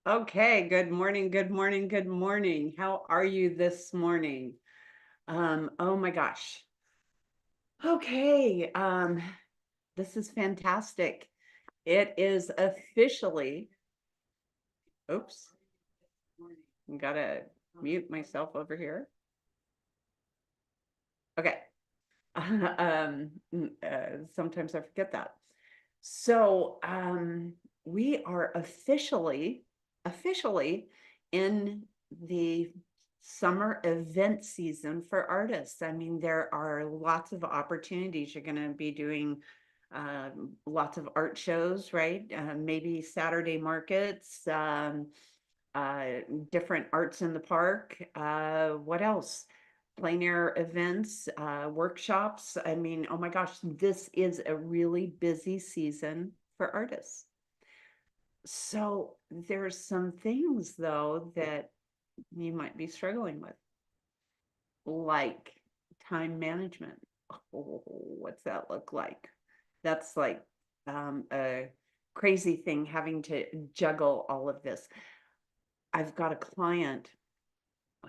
Okay, good morning, good morning, good morning. How are you this morning? Oh my gosh. Okay, this is fantastic. It is officially, oops, gotta mute myself over here. Okay. Sometimes I forget that. So, we are officially in the summer event season for artists. I mean, there are lots of opportunities. You're going to be doing lots of art shows, right? Maybe Saturday markets, uh, different arts in the park. What else? Plein air events, workshops. I mean, oh my gosh, this is a really busy season for artists. So there's some things though that you might be struggling with, like time management. Oh, what's that look like? That's like a crazy thing having to juggle all of this. I've got a client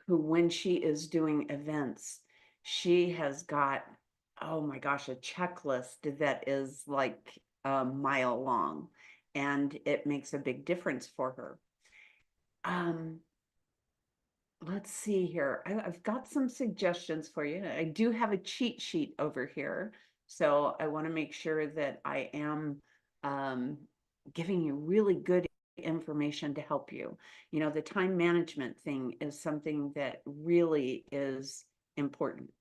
who, when she is doing events, she has got, oh my gosh, a checklist that is like a mile long, and it makes a big difference for her. Um, let's see here. I've got some suggestions for you. I do have a cheat sheet over here, so I want to make sure that I am um, giving you really good information to help you. You know, the time management thing is something that really is important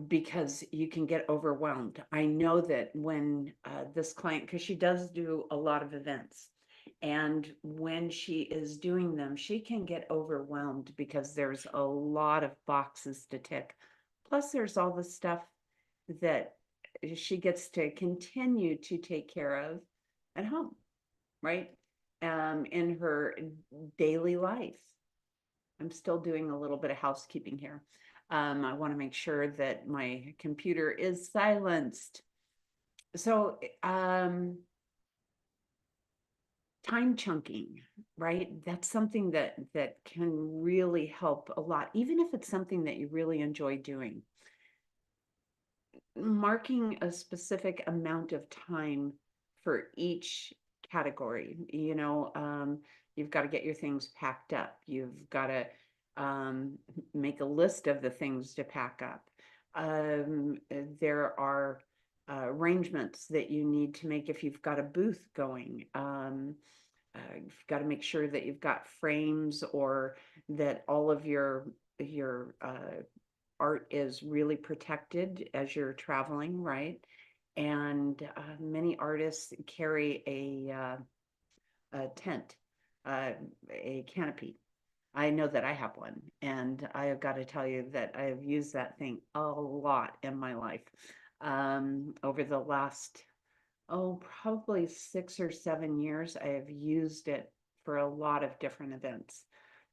because you can get overwhelmed. I know that when this client, because she does do a lot of events, and when she is doing them, she can get overwhelmed because there's a lot of boxes to tick. Plus, there's all the stuff that she gets to continue to take care of at home, right? In her daily life. I'm still doing a little bit of housekeeping here. I want to make sure that my computer is silenced. So, time chunking, right? That's something that can really help a lot, even if it's something that you really enjoy doing. Marking a specific amount of time for each category. You've got to get your things packed up. You've got to make a list of the things to pack up. There are arrangements that you need to make if you've got a booth going. You've got to make sure that you've got frames, or that all of your art is really protected as you're traveling, right? And many artists carry a tent, uh, a canopy. I know that I have one, and I have got to tell you that I have used that thing a lot in my life over the last, oh, probably 6 or 7 years. I have used it for a lot of different events.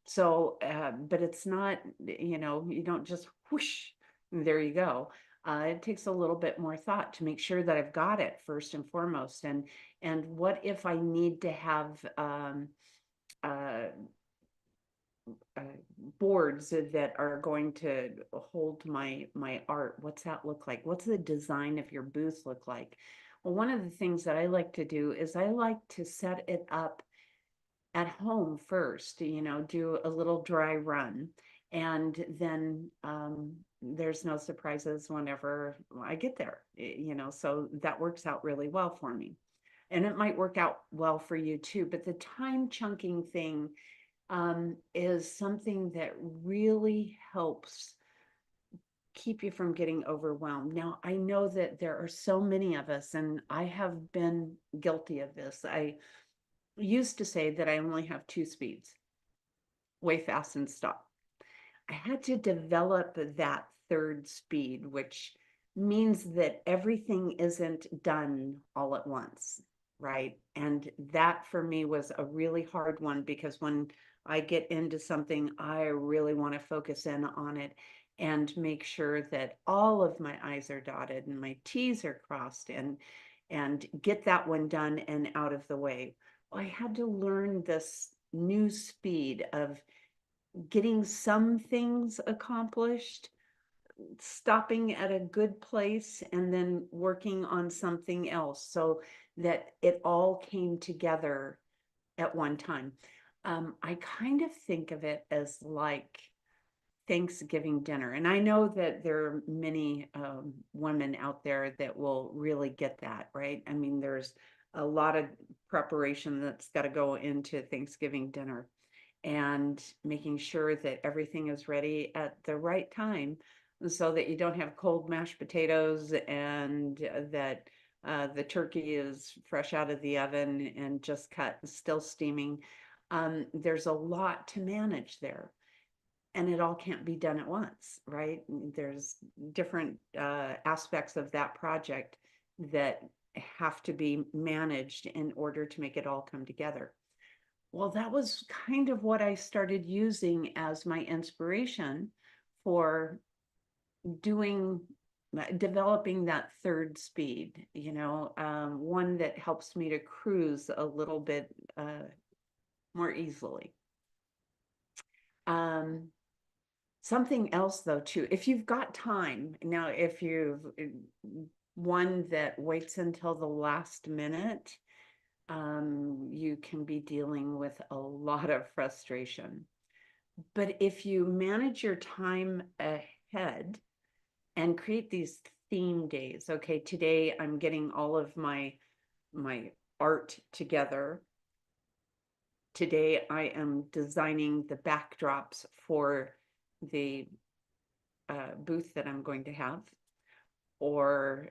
So, but it's not, you don't just whoosh, there you go. It takes a little bit more thought to make sure that I've got it first and foremost. And what if I need to have uh, uh, boards that are going to hold my art? What's that look like? What's the design of your booth look like? Well, one of the things that I like to do is I like to set it up at home first, do a little dry run. And then there's no surprises whenever I get there, so that works out really well for me. And it might work out well for you too. But the time chunking thing is something that really helps keep you from getting overwhelmed. Now, I know that there are so many of us, and I have been guilty of this. I used to say that I only have two speeds: way fast and stop. I had to develop that third speed, which means that everything isn't done all at once, right? And that for me was a really hard one, because when I get into something, I really want to focus in on it and make sure that all of my I's are dotted and my T's are crossed, and get that one done and out of the way. Well, I had to learn this new speed of getting some things accomplished, stopping at a good place, and then working on something else so that it all came together at one time. I kind of think of it as like Thanksgiving dinner. And I know that there are many women out there that will really get that, right? I mean, there's a lot of preparation that's got to go into Thanksgiving dinner, and making sure that everything is ready at the right time so that you don't have cold mashed potatoes, and that the turkey is fresh out of the oven and just cut, still steaming. There's a lot to manage there, and it all can't be done at once, right? There's different aspects of that project that have to be managed in order to make it all come together. Well, that was kind of what I started using as my inspiration for doing, developing that third speed, one that helps me to cruise a little bit more easily. Something else though, too, if you've got time, now, if you've one that waits until the last minute, you can be dealing with a lot of frustration. But if you manage your time ahead and create these theme days, okay, today I'm getting all of my art together. Today I am designing the backdrops for the booth that I'm going to have. Or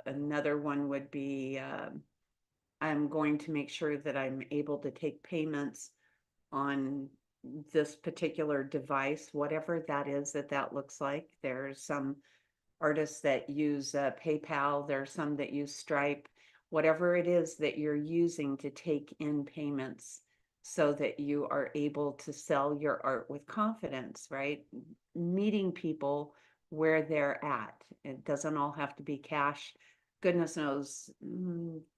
another one would be I'm going to make sure that I'm able to take payments on this particular device, whatever that is that looks like. There's some artists that use PayPal, there's some that use Stripe, whatever it is that you're using to take in payments so that you are able to sell your art with confidence, right? Meeting people where they're at. It doesn't all have to be cash. Goodness knows,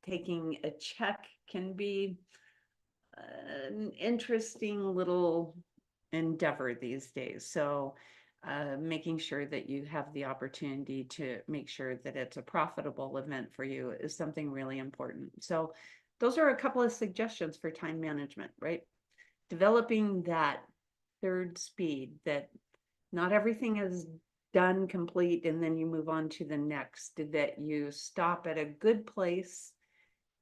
taking a check can be an interesting little endeavor these days. So making sure that you have the opportunity to make sure that it's a profitable event for you is something really important. So those are a couple of suggestions for time management, right? Developing that third speed, that not everything is done, complete, and then you move on to the next, that you stop at a good place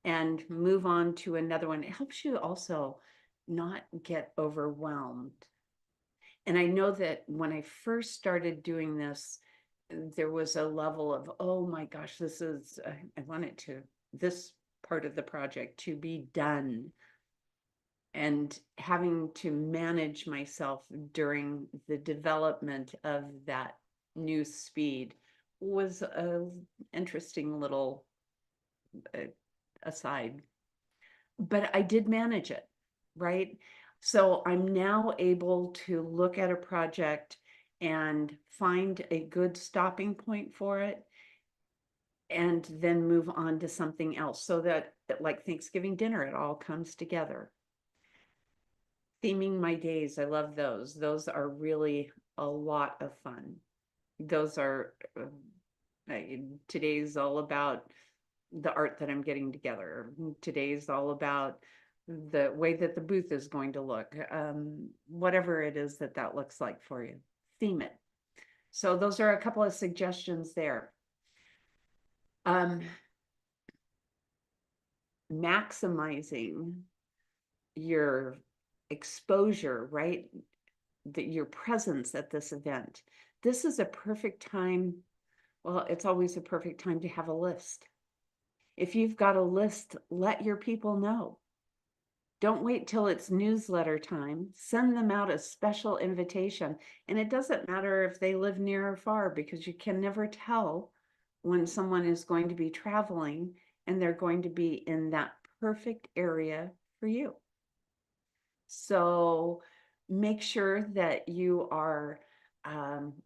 and move on to another one. It helps you also not get overwhelmed. And I know that when I first started doing this, there was a level of, oh my gosh, this is, I want it to, this part of the project to be done. And having to manage myself during the development of that new speed was an interesting little aside. But I did manage it, right? So I'm now able to look at a project and find a good stopping point for it, and then move on to something else, so that like Thanksgiving dinner, it all comes together. Theming my days, I love those. Those are really a lot of fun. Those are, today's all about the art that I'm getting together. Today's all about the way that the booth is going to look, whatever it is that looks like for you. Theme it. So those are a couple of suggestions there. Maximizing your exposure, right? Your presence at this event. This is a perfect time. Well, it's always a perfect time to have a list. If you've got a list, let your people know. Don't wait till it's newsletter time. Send them out a special invitation. And it doesn't matter if they live near or far, because you can never tell when someone is going to be traveling and they're going to be in that perfect area for you. So make sure that you are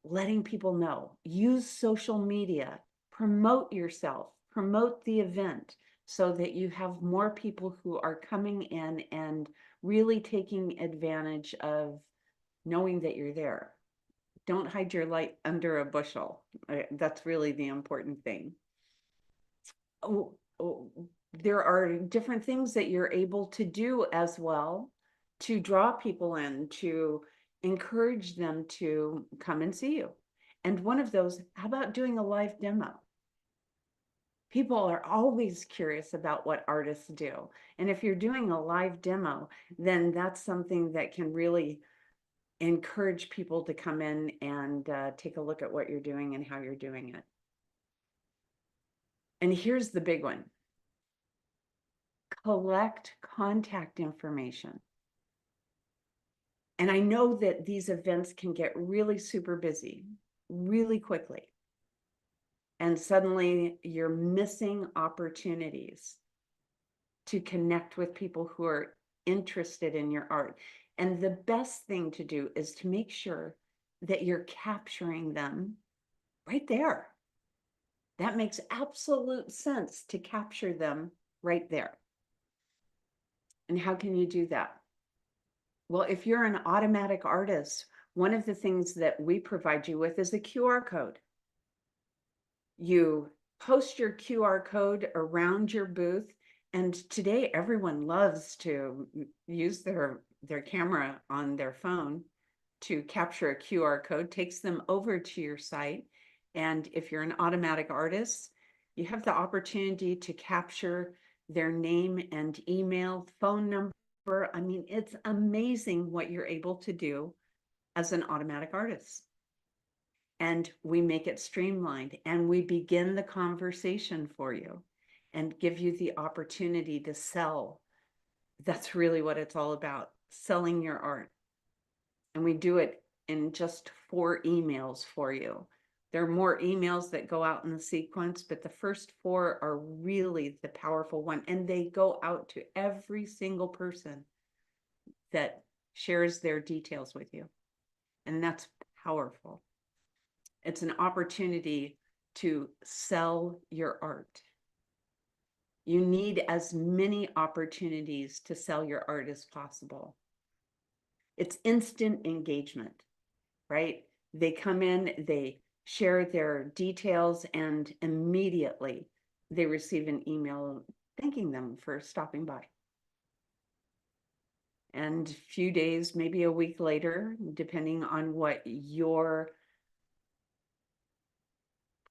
letting people know. Use social media. Promote yourself. Promote the event. so that you have more people who are coming in and really taking advantage of knowing that you're there. Don't hide your light under a bushel. That's really the important thing. Oh, there are different things that you're able to do as well to draw people in, to encourage them to come and see you. And one of those, how about doing a live demo? People are always curious about what artists do. And if you're doing a live demo, then that's something that can really encourage people to come in and take a look at what you're doing and how you're doing it. And here's the big one. Collect contact information. And I know that these events can get really super busy really quickly. And suddenly you're missing opportunities to connect with people who are interested in your art. And the best thing to do is to make sure that you're capturing them right there. That makes absolute sense, to capture them right there. And how can you do that? Well, if you're an automatic artist, one of the things that we provide you with is a QR code. You post your QR code around your booth, and today everyone loves to use their camera on their phone to capture a QR code, takes them over to your site. And if you're an automatic artist, you have the opportunity to capture their name and email, phone number. I mean, it's amazing what you're able to do as an automatic artist. And we make it streamlined, and we begin the conversation for you and give you the opportunity to sell. That's really what it's all about, selling your art. And we do it in just 4 emails for you. There are more emails that go out in the sequence, but the first 4 are really the powerful one. And they go out to every single person that shares their details with you. And that's powerful. It's an opportunity to sell your art. You need as many opportunities to sell your art as possible. It's instant engagement, right? They come in, they share their details, and immediately they receive an email thanking them for stopping by. And a few days, maybe a week later, depending on what your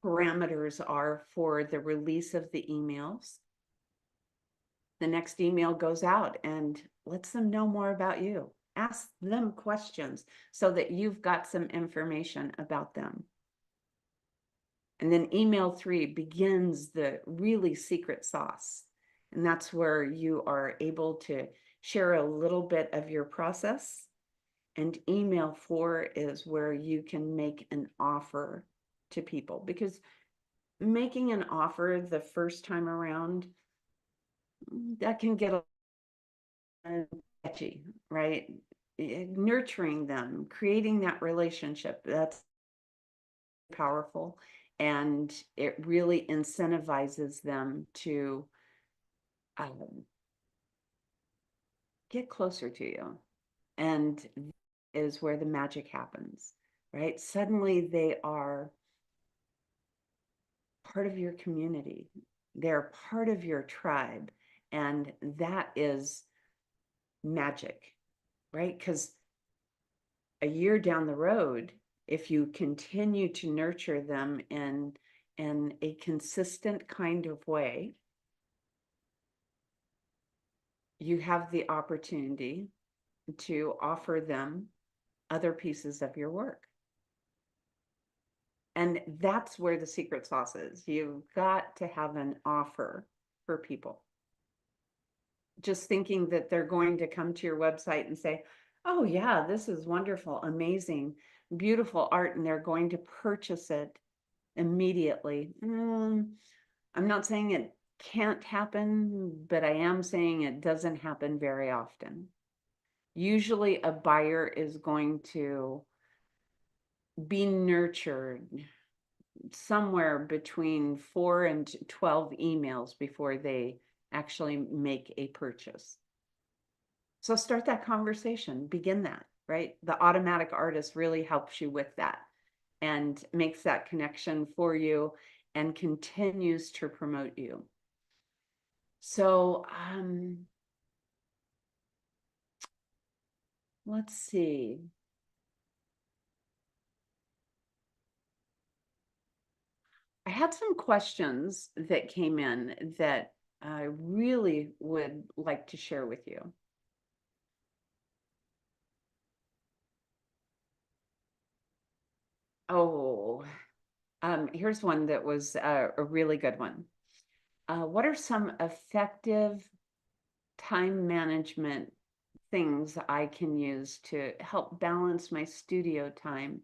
parameters are for the release of the emails, the next email goes out and lets them know more about you. Ask them questions so that you've got some information about them. And then email 3 begins the really secret sauce. And that's where you are able to share a little bit of your process. And email 4 is where you can make an offer to people, because making an offer the first time around, that can get a sketchy, right? Nurturing them, creating that relationship, that's powerful. And it really incentivizes them to get closer to you. And is where the magic happens, right? Suddenly they are part of your community. They're part of your tribe. And that is magic, right? Because a year down the road, if you continue to nurture them in a consistent kind of way, you have the opportunity to offer them other pieces of your work. And that's where the secret sauce is. You've got to have an offer for people. Just thinking that they're going to come to your website and say, oh yeah, this is wonderful, amazing, beautiful art, and they're going to purchase it immediately. I'm not saying it can't happen, but I am saying it doesn't happen very often. Usually a buyer is going to be nurtured somewhere between 4 and 12 emails before they actually make a purchase. So start that conversation, begin that, right? The automatic artist really helps you with that and makes that connection for you and continues to promote you. So let's see. I had some questions that came in that I really would like to share with you. Oh, here's one that was a really good one. What are some effective time management things I can use to help balance my studio time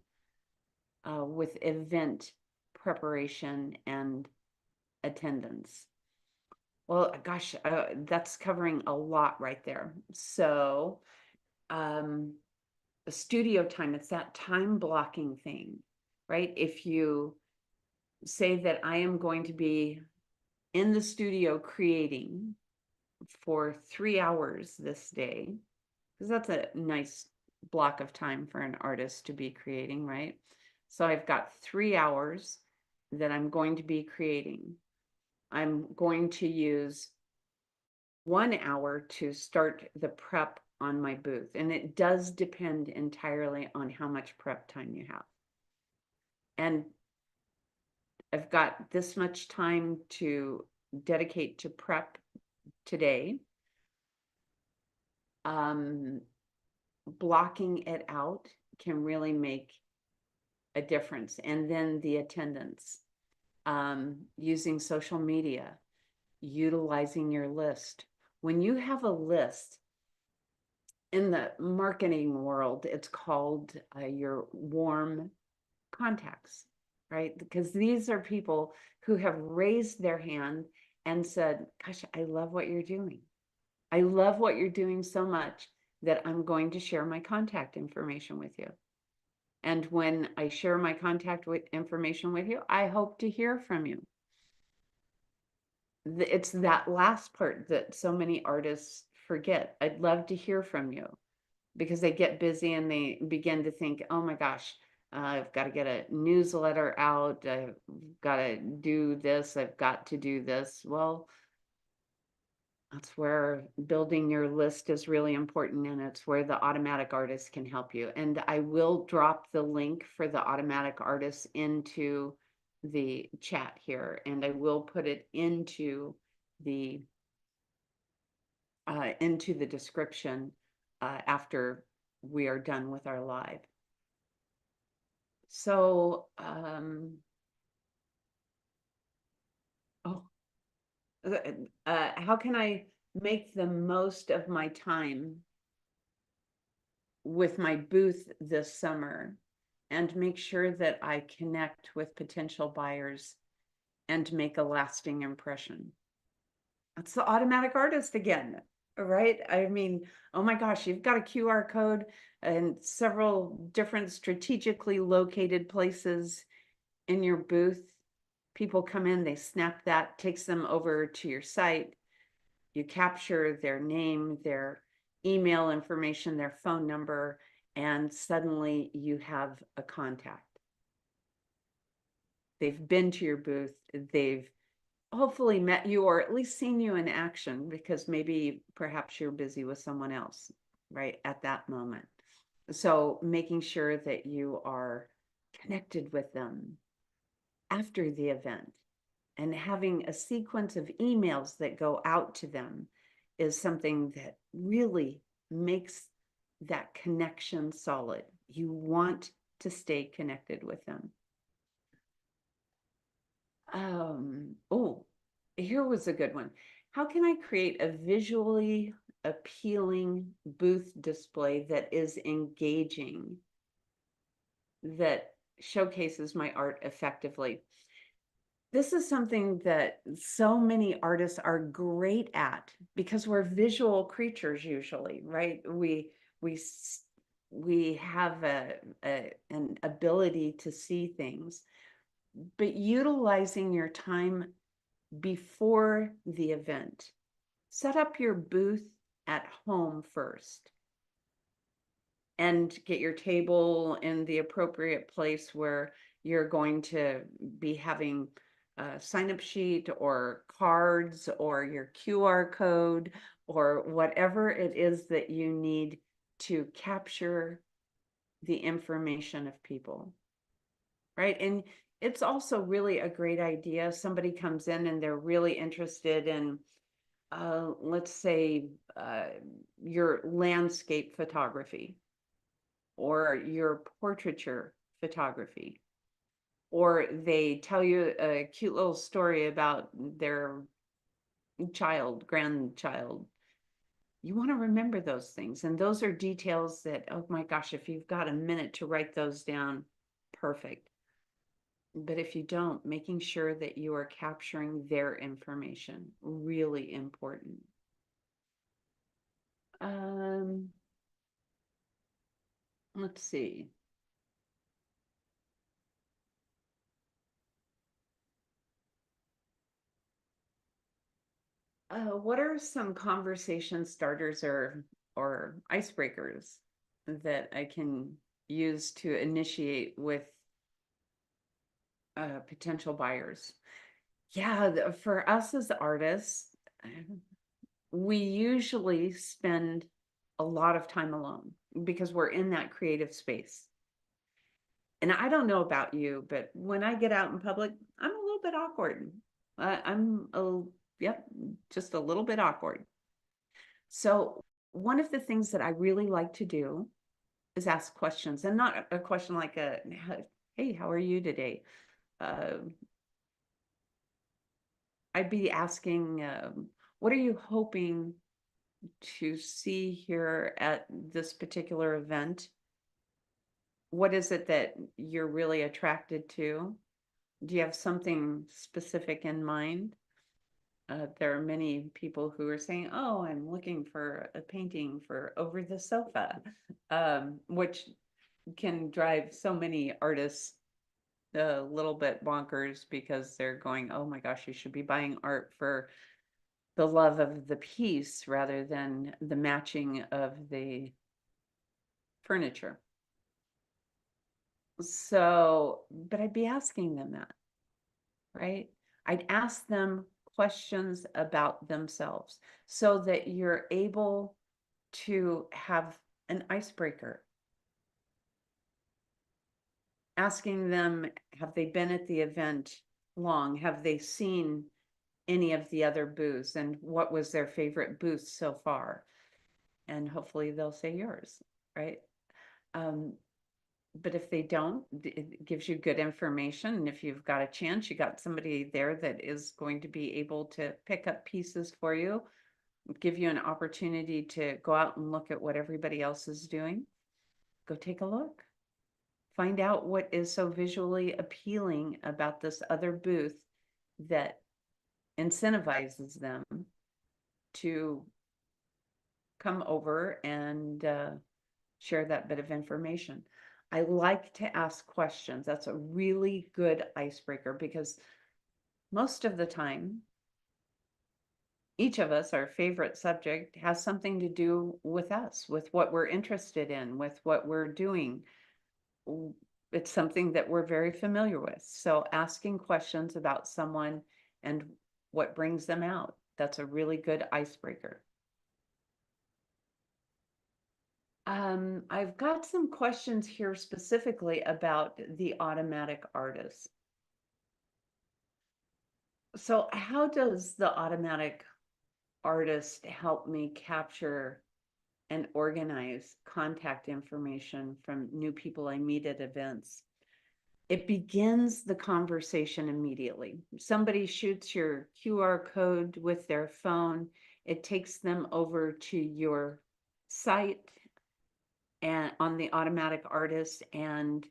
with event preparation and attendance? Well, gosh, that's covering a lot right there. So, um, the studio time, it's that time blocking thing, right? If you say that I am going to be in the studio creating for 3 hours this day, because that's a nice block of time for an artist to be creating, right? So I've got 3 hours that I'm going to be creating. I'm going to use 1 hour to start the prep on my booth. And it does depend entirely on how much prep time you have. And I've got this much time to dedicate to prep today. Blocking it out can really make a difference. And then the attendance, using social media, utilizing your list. When you have a list, in the marketing world, it's called your warm contacts, right? Because these are people who have raised their hand and said, gosh, I love what you're doing. I love what you're doing so much that I'm going to share my contact information with you. And when I share my contact information with you, I hope to hear from you. It's that last part that so many artists forget. I'd love to hear from you, because they get busy and they begin to think, oh my gosh, I've got to get a newsletter out. I've got to do this. I've got to do this. Well, that's where building your list is really important, and it's where the automatic artist can help you. And I will drop the link for the automatic artist into the chat here, and I will put it into the description after we are done with our live. So, how can I make the most of my time with my booth this summer and make sure that I connect with potential buyers and make a lasting impression? That's the automatic artist again, right? I mean, oh my gosh, you've got a QR code and several different strategically located places in your booth. People come in, they snap that, takes them over to your site. You capture their name, their email information, their phone number, and suddenly you have a contact. They've been to your booth, they've hopefully met you or at least seen you in action, because maybe perhaps you're busy with someone else right at that moment. So making sure that you are connected with them after the event and having a sequence of emails that go out to them is something that really makes that connection solid. You want to stay connected with them. Oh, here was a good one. How can I create a visually appealing booth display that is engaging, that showcases my art effectively? This is something that so many artists are great at because we're visual creatures usually, right? We have an ability to see things. but utilizing your time before the event. Set up your booth at home first and get your table in the appropriate place where you're going to be having a sign-up sheet or cards or your QR code or whatever it is that you need to capture the information of people, right? And it's also really a great idea. Somebody comes in and they're really interested in, let's say, your landscape photography or your portraiture photography, or they tell you a cute little story about their grandchild. You want to remember those things. And those are details that, oh my gosh, if you've got a minute to write those down, perfect. But if you don't, making sure that you are capturing their information, really important. Let's see. What are some conversation starters or icebreakers that I can use to initiate with potential buyers? Yeah, for us as artists, we usually spend a lot of time alone because we're in that creative space. And I don't know about you, but when I get out in public, I'm a little bit awkward. Yep, just a little bit awkward. So one of the things that I really like to do is ask questions, and not a question like hey, how are you today? Uh, I'd be asking, what are you hoping to see here at this particular event? What is it that you're really attracted to? Do you have something specific in mind? There are many people who are saying, oh, I'm looking for a painting for over the sofa, which can drive so many artists a little bit bonkers because they're going, oh my gosh, you should be buying art for the love of the piece rather than the matching of the furniture. So, but I'd be asking them that, right? I'd ask them questions about themselves so that you're able to have an icebreaker. Asking them, have they been at the event long? Have they seen any of the other booths? And what was their favorite booth so far? And hopefully they'll say yours, right? But if they don't, it gives you good information. And if you've got a chance, you got somebody there that is going to be able to pick up pieces for you, give you an opportunity to go out and look at what everybody else is doing. Go take a look. Find out what is so visually appealing about this other booth that incentivizes them to come over and share that bit of information. I like to ask questions. That's a really good icebreaker because most of the time, each of us, our favorite subject, has something to do with us, with what we're interested in, with what we're doing. It's something that we're very familiar with. So asking questions about someone and what brings them out, that's a really good icebreaker. I've got some questions here specifically about the automatic artist. So how does the automatic artist help me capture and organize contact information from new people I meet at events? It begins the conversation immediately. Somebody shoots your QR code with their phone. It takes them over to your site and on the automatic artist, and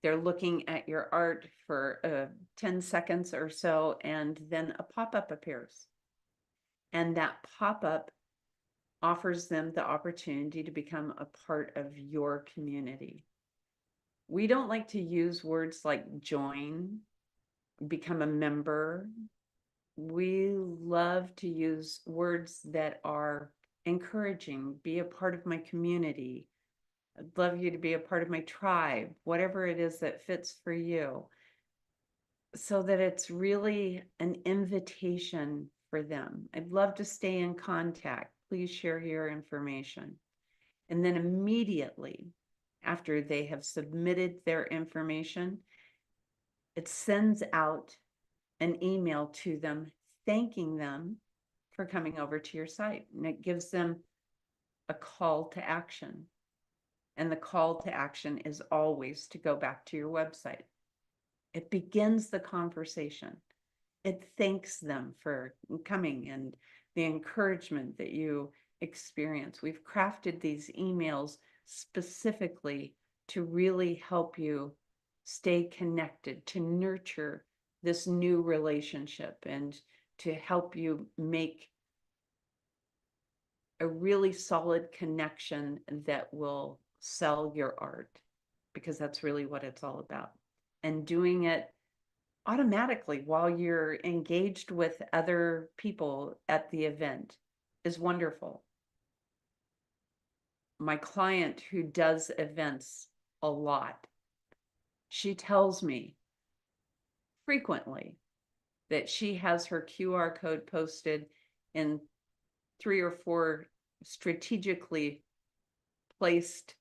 they're looking at your art for 10 seconds or so, and then a pop-up appears. And that pop-up offers them the opportunity to become a part of your community. We don't like to use words like join become a member. We love to use words that are encouraging. Be a part of my community. I'd love you to be a part of my tribe, whatever it is that fits for you, so that it's really an invitation for them. I'd love to stay in contact. Please share your information. And then immediately after they have submitted their information, it sends out an email to them thanking them for coming over to your site. And it gives them a call to action. And the call to action is always to go back to your website. It begins the conversation. It thanks them for coming and the encouragement that you experience. We've crafted these emails specifically to really help you stay connected, to nurture this new relationship, and to help you make a really solid connection that will sell your art, because that's really what it's all about. And doing it automatically while you're engaged with other people at the event is wonderful. My client who does events a lot, she tells me frequently that she has her QR code posted in 3 or 4 strategically placed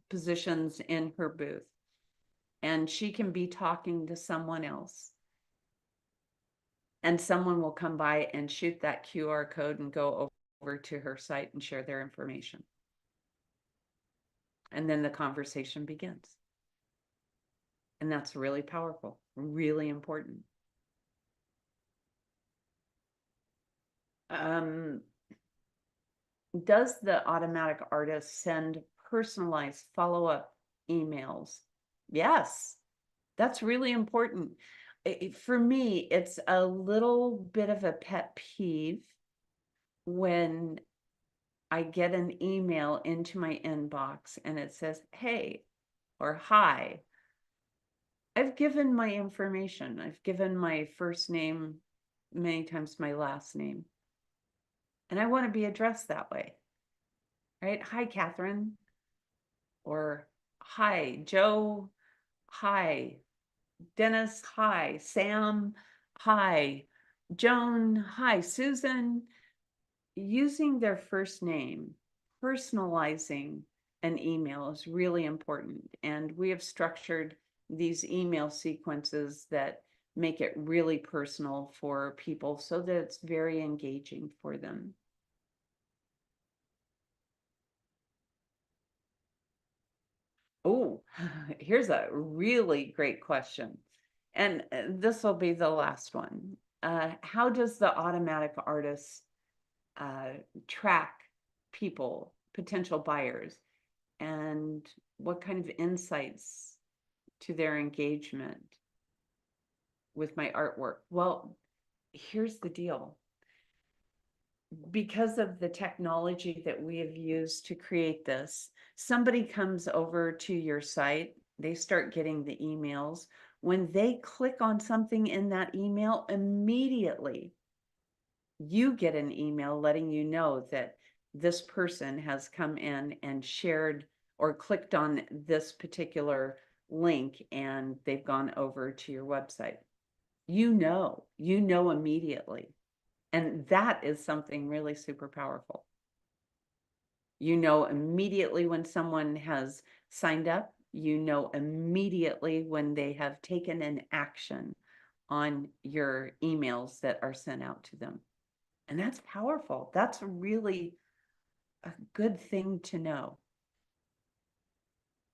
positions in her booth. And she can be talking to someone else, and someone will come by and shoot that QR code and go over to her site and share their information. And then the conversation begins. And that's really powerful, really important. Does the automatic artist send personalized follow-up emails? Yes, that's really important. For me, it's a little bit of a pet peeve when I get an email into my inbox and it says, hey, or hi. I've given my information. I've given my first name, many times my last name. And I want to be addressed that way, right? Hi, Catherine. Or hi, Joe. Hi, Dennis. Hi, Sam. Hi, Joan. Hi, Susan. Using their first name, personalizing an email is really important. And we have structured these email sequences that make it really personal for people so that it's very engaging for them. Oh, here's a really great question. And this will be the last one. How does the automatic artist track people, potential buyers, and what kind of insights to their engagement with my artwork? Well, here's the deal. Because of the technology that we have used to create this, somebody comes over to your site, they start getting the emails. When they click on something in that email, immediately you get an email letting you know that this person has come in and shared or clicked on this particular link and they've gone over to your website. You know immediately. And that is something really super powerful. You know immediately when someone has signed up. You know immediately when they have taken an action on your emails that are sent out to them. And that's powerful. That's really a good thing to know.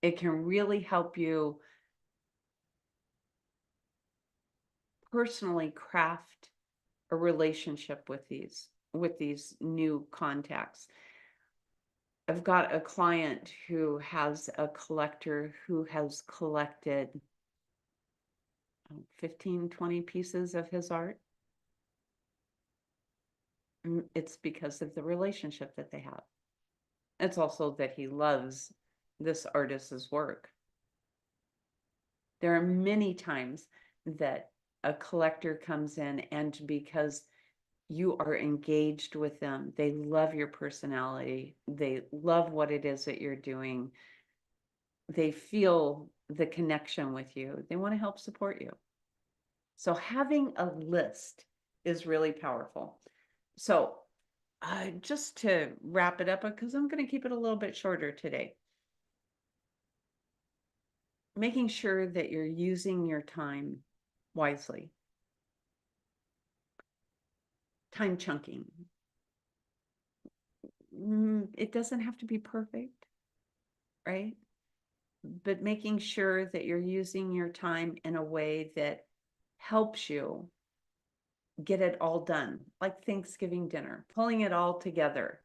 It can really help you personally craft a relationship with these new contacts. I've got a client who has a collector who has collected 15, 20 pieces of his art. It's because of the relationship that they have. It's also that he loves this artist's work. There are many times that a collector comes in, and because you are engaged with them, they love your personality, they love what it is that you're doing, they feel the connection with you, they want to help support you. So having a list is really powerful. So just to wrap it up, because I'm going to keep it a little bit shorter today, making sure that you're using your time wisely. Time chunking. It doesn't have to be perfect, right? But making sure that you're using your time in a way that helps you get it all done, like Thanksgiving dinner, pulling it all together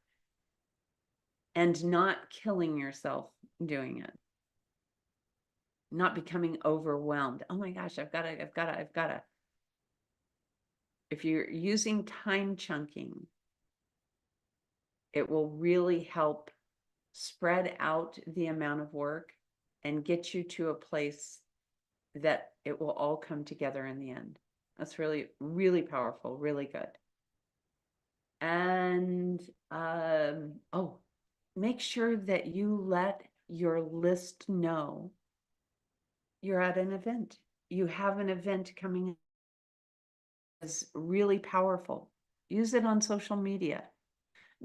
and not killing yourself doing it, not becoming overwhelmed. Oh my gosh, I've got to. If you're using time chunking, it will really help spread out the amount of work and get you to a place that it will all come together in the end. That's really, really powerful, really good. And oh, make sure that you let your list know you're at an event. You have an event coming. Is really powerful. Use it on social media.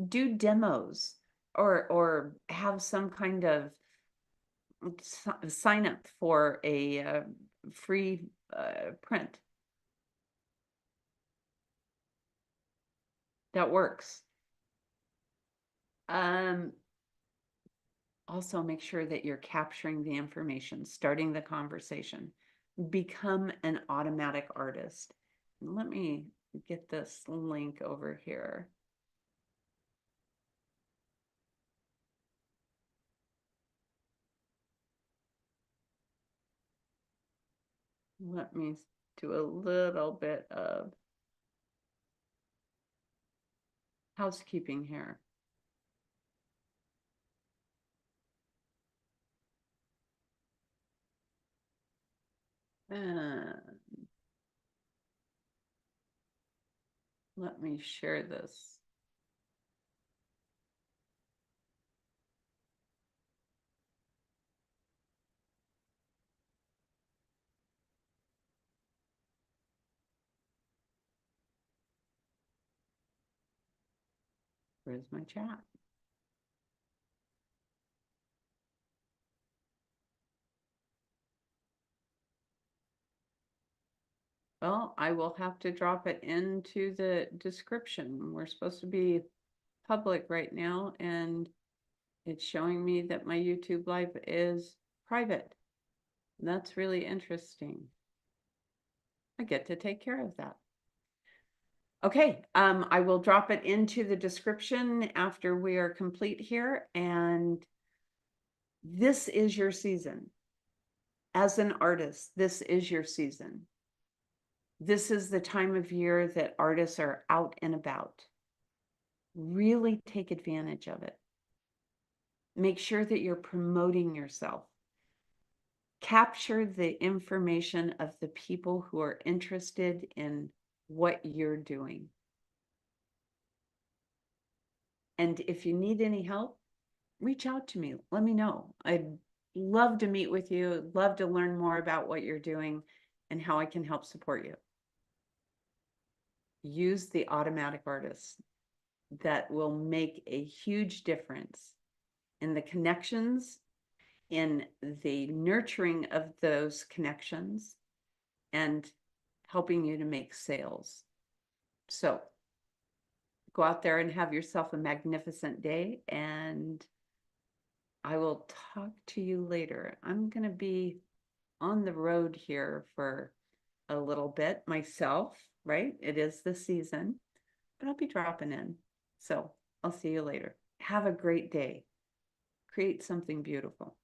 Do demos, or have some kind of sign up for a free print that works. Also make sure that you're capturing the information, starting the conversation. Become an automatic artist. Let me get this link over here. Let me do a little bit of housekeeping here. And let me share this. Where's my chat? Well, I will have to drop it into the description. We're supposed to be public right now, and it's showing me that my YouTube live is private. That's really interesting. I get to take care of that. Okay, I will drop it into the description after we are complete here, and this is your season. As an artist, this is your season. This is the time of year that artists are out and about. Really take advantage of it. Make sure that you're promoting yourself. Capture the information of the people who are interested in what you're doing. And if you need any help, reach out to me. Let me know. I'd love to meet with you, love to learn more about what you're doing and how I can help support you. Use the automatic artists. That will make a huge difference in the connections, in the nurturing of those connections, and helping you to make sales. So go out there and have yourself a magnificent day, and I will talk to you later. I'm going to be on the road here for a little bit myself, right? It is the season, but I'll be dropping in. So I'll see you later. Have a great day. Create something beautiful.